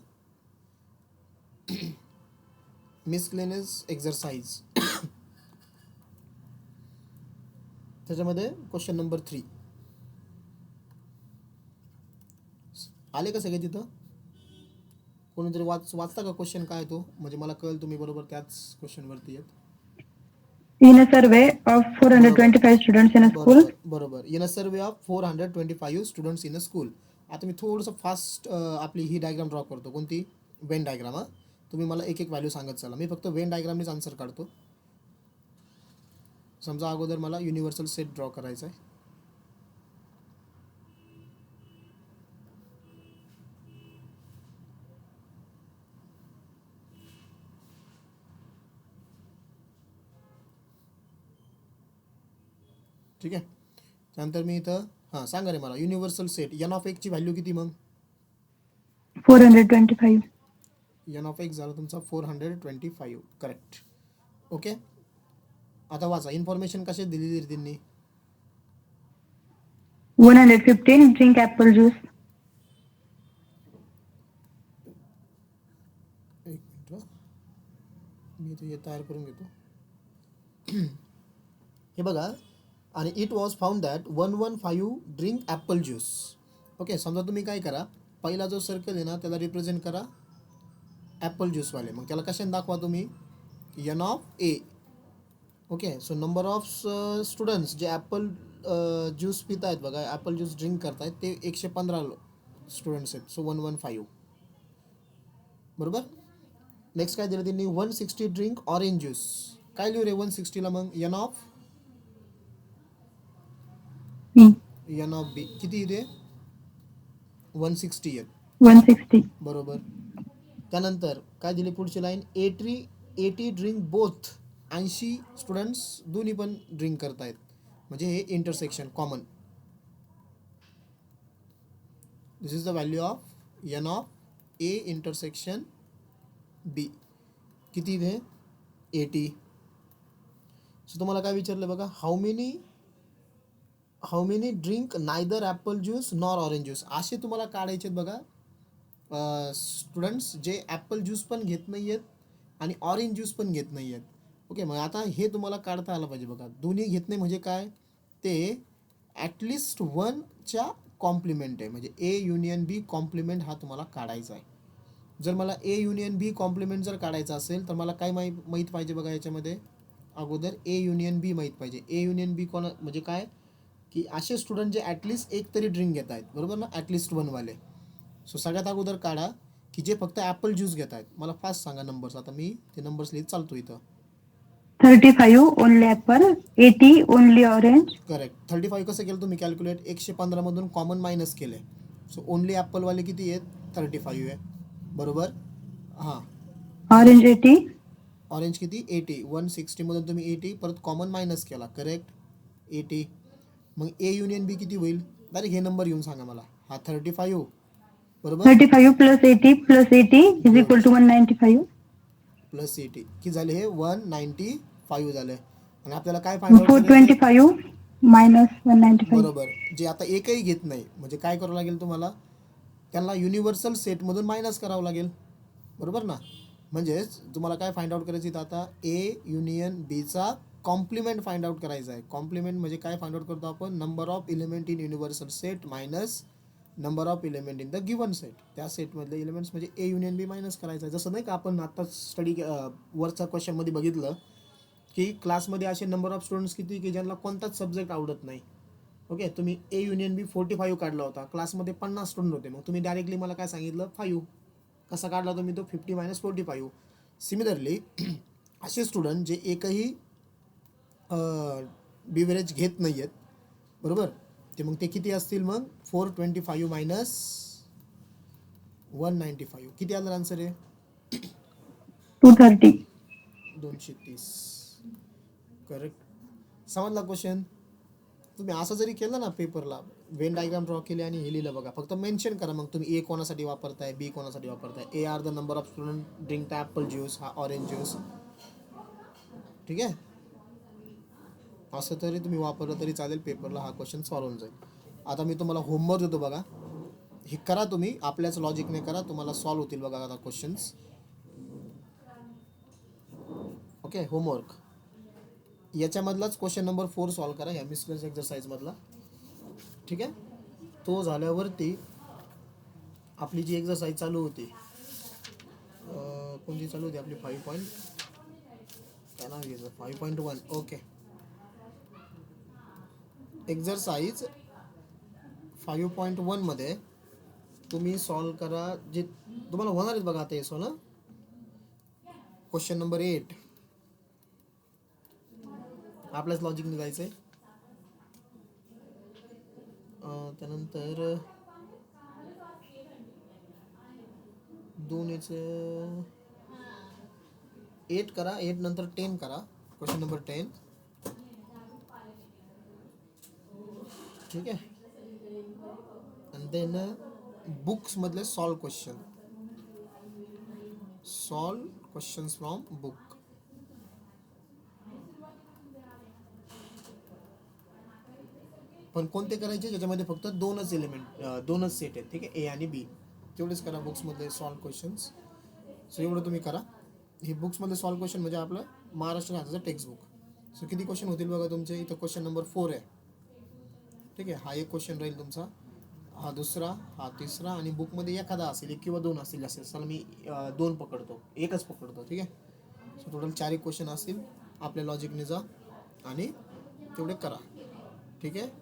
मिसलेनियस एक्झरसाइज त्याच्यामध्ये क्वेश्चन नंबर 3 आले का सगळे तिथं. कोणीतरी वाचता का क्वेश्चन काय तो, म्हणजे मला कळेल तुम्ही बरोबर त्याच क्वेश्चनवरती आहेत. In a survey of 425 students in a school. बरोबर. In a survey of 425 students in a school. आता मी थोडंसं फास्ट आपली ही डायग्राम ड्रॉ करतो. कोणती, वेन डायग्राम. हा, तुम्ही मला एक एक व्हॅल्यू सांगत चला. मी फक्त वेन डायग्रामनेच आन्सर काढतो. समजा अगोदर मला युनिव्हर्सल सेट ड्रॉ करायचा आहे. ठीक आहे. त्यानंतर मी इथं हां सांगा रे मला, युनिव्हर्सल सेट एन ऑफ एक्सची व्हॅल्यू किती मग, 425. एन ऑफ एक्स झाला तुमचा 425. करेक्ट. ओके. आता वाचा, इन्फॉर्मेशन कशी दिलेली आहे त्यांनी. 115 drink apple juice. एक मिनिट, मी ते तयार करून घेतो. हे बघा, आणि it was found that 115 drink Apple juice. Okay. समजा तुम्ही काय करा, पहिला जो सर्कल आहे ना त्याला रिप्रेझेंट करा ॲपल ज्यूसवाले, मग त्याला कशाने दाखवा तुम्ही, n of A. Okay. So number of students जे ॲपल ज्यूस पित आहेत बघा, ॲपल ज्यूस ड्रिंक करतायत ते 115 स्टुडंट्स आहेत. सो 115, बरोबर. नेक्स्ट काय दिलं त्यांनी, 160 ड्रिंक ऑरेंज ज्यूस. काय लिहू रे 160ला मग, N of B. N of B किती इथे 160 आहेत, 160. बरोबर. त्यानंतर काय दिली पुढची लाईन, 80 ड्रिंक बोथ. 80 स्टुडंट्स दोन्ही पण ड्रिंक करतायत, म्हणजे हे intersection common. This is the value of N of A intersection B. किती इथे 80. सो तुम्हाला काय विचारलं बघा, how many drink neither apple juice nor orange juice. असे तुम्हाला काढायचे आहेत बघा स्टुडंट्स जे ॲपल ज्यूस पण घेत नाही आहेत आणि ऑरेंज ज्यूस पण घेत नाही आहेत. ओके. मग आता हे तुम्हाला काढता आलं पाहिजे बघा. दोन्ही घेत नाही म्हणजे काय, ते ॲटलिस्ट वनच्या कॉम्प्लिमेंट आहे, म्हणजे ए युनियन बी कॉम्प्लिमेंट हा तुम्हाला काढायचा आहे. जर मला ए युनियन बी कॉम्प्लिमेंट जर काढायचा असेल तर मला काय माहीत पाहिजे बघा, याच्यामध्ये अगोदर ए युनियन बी माहीत पाहिजे. ए युनियन बी कोणा म्हणजे काय, की असे स्टुडंट जे ॲटलिस्ट एक तरी ड्रिंक घेत आहेत, बरोबर ना, ॲटलिस्ट वनवाले. सो सगळ्यात अगोदर काढा की जे फक्त ॲपल ज्यूस घेत आहेत. मला फास्ट सांगा नंबर्स, आता मी ते नंबर्स लिहित चालतो इथं. 35 only apple, 80 only orange. Correct. 35 कसं केलं तुम्ही कॅल्क्युलेट, 115 मधून कॉमन मायनस केले. सो ओनली ॲपलवाले किती आहेत, 35 आहे, बरोबर. हां, ऑरेंज 80. ऑरेंज किती, 80. 160 मधून तुम्ही 80 परत कॉमन मायनस केला, करेक्ट, 80. मग ए युनियन बी किती होईल, डायरेक्ट हे नंबर येऊन सांगा मला. हा 35, बरोबर. 35 plus 80 plus 80 is equal to 195. Plus 80 किती झाले, हे 195 झाले. आणि आपल्याला काय फाइंड आउट करायचं, 425 मायनस 195. बरोबर. जे आता एकही घेत नाही, म्हणजे काय करावं लागेल तुम्हाला, त्यांना युनिव्हर्सल सेटमधून मायनस करावं लागेल, बरोबर ना. म्हणजेच तुम्हाला काय फाइंड आउट करायचं, आता ए युनियन बीचा कॉम्प्लिमेंट फाइंड आउट करायचा आहे. कॉम्प्लिमेंट म्हणजे काय फाइंड आउट करतो आपण, number of element in universal set minus number of element in the given set. त्या सेटमधले एलिमेंट्स म्हणजे ए युनियन बी मायनस करायचं आहे. जसं नाही का आपण आता स्टडी वरच्या क्वेश्चनमध्ये बघितलं की क्लासमध्ये असे नंबर ऑफ स्टुडंट्स किती की ज्यांना कोणताच सब्जेक्ट आवडत नाही. ओके, तुम्ही ए युनियन बी 45 काढला होता, क्लासमध्ये 50 स्टुडंट होते, मग तुम्ही डायरेक्टली मला काय सांगितलं, 5. कसा काढला तुम्ही तो, 50 मायनस 45. सिमिलरली असे स्टुडंट जे एकही बिवरेज घेत नाही आहेत, बरोबर, ते मग ते किती असतील, मग 425 मायनस 195 किती आलं आन्सर आहे, 230. 230. करेक्ट. समजला क्वेश्चन. तुम्ही असं जरी केलं ना पेपरला, वेन डायग्राम ड्रॉ केली आणि हे लिहिलं बघा, फक्त मेन्शन करा मग तुम्ही ए कोणासाठी वापरताय, बी कोणासाठी वापरताय. A are the number of student drink the apple juice, हा ऑरेंज ज्यूस, ठीक आहे. असं तरी तुम्ही वापरलं तरी चालेल, पेपरला हा क्वेश्चन सॉल्व्ह होऊन जाईल. आता मी तुम्हाला होमवर्क देतो बघा, हे करा तुम्ही आपल्याच लॉजिकने करा, तुम्हाला सॉल्व्ह होतील बघा आता क्वेश्चन्स. ओके, होमवर्क याच्यामधलाच क्वेश्चन नंबर 4 सॉल्व्ह करा, ह्या मिसलेस एक्झरसाइजमधला, ठीक आहे. तो झाल्यावरती आपली जी एक्झरसाइज चालू होती, कोणती चालू होती आपली, 5 पॉईंट काय नाव घ्यायचं, 5.1. ओके, एक्झरसाइज 5.1 मध्ये तुम्ही सॉल्व्ह करा जे तुम्हाला होणार आहेत बघा. आता येसो ना, क्वेश्चन नंबर 8 आपल्याच लॉजिकने जायचंय. त्यानंतर 8 करा, 8 नंतर 10 करा, क्वेश्चन नंबर 10, ठीक आहे. आणि देन बुक्स मधले सॉल्व क्वेश्चन्स फ्रॉम बुक. पण कोणते करायचे ज्याच्यामध्ये फक्त दोनच सेट आहेत, ठीक आहे, ए आणि बी, तेवढेच करा बुक्समधले सॉल्व क्वेश्चन्स. सो एवढं तुम्ही करा. हे बुक्समधले सॉल्व क्वेश्चन म्हणजे आपलं महाराष्ट्र राज्याचं टेक्स्ट बुक. सो किती क्वेश्चन होतील बघा तुमचे, इथं क्वेश्चन नंबर 4 आहे, ठीक आहे. हा एक क्वेश्चन राहील तुमचा, हा दुसरा, हा तिसरा, आणि बुकमध्ये एखादा असेल, 1 किंवा 2 असतील असेल. चला मी 2 पकडतो, 1च पकडतो, ठीक आहे. सो टोटल 4 क्वेश्चन असतील. आपल्या लॉजिकने जा आणि तेवढे करा, ठीक आहे.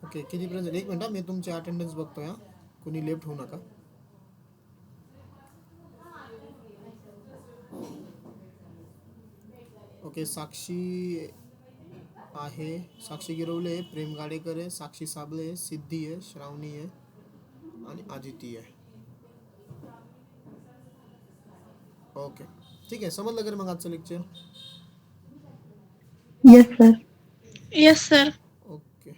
ओके, कितीपर्यंत, 1 मिनिट, मी तुमची अटेंडन्स बघतोय, हा, कोणी लेफ्ट होऊ नका. ओके, साक्षी आहे, साक्षी गिरवले आहे, प्रेम गाडेकर आहे, साक्षी साबळे आहे, सिद्धी आहे, श्रावणी आहे आणि आदिती आहे. ओके, ठीक आहे. समजलं का रे मग आजचं lecture? Yes sir. Yes sir. Okay,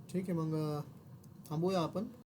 ठीक आहे. मग थांबूया आपण.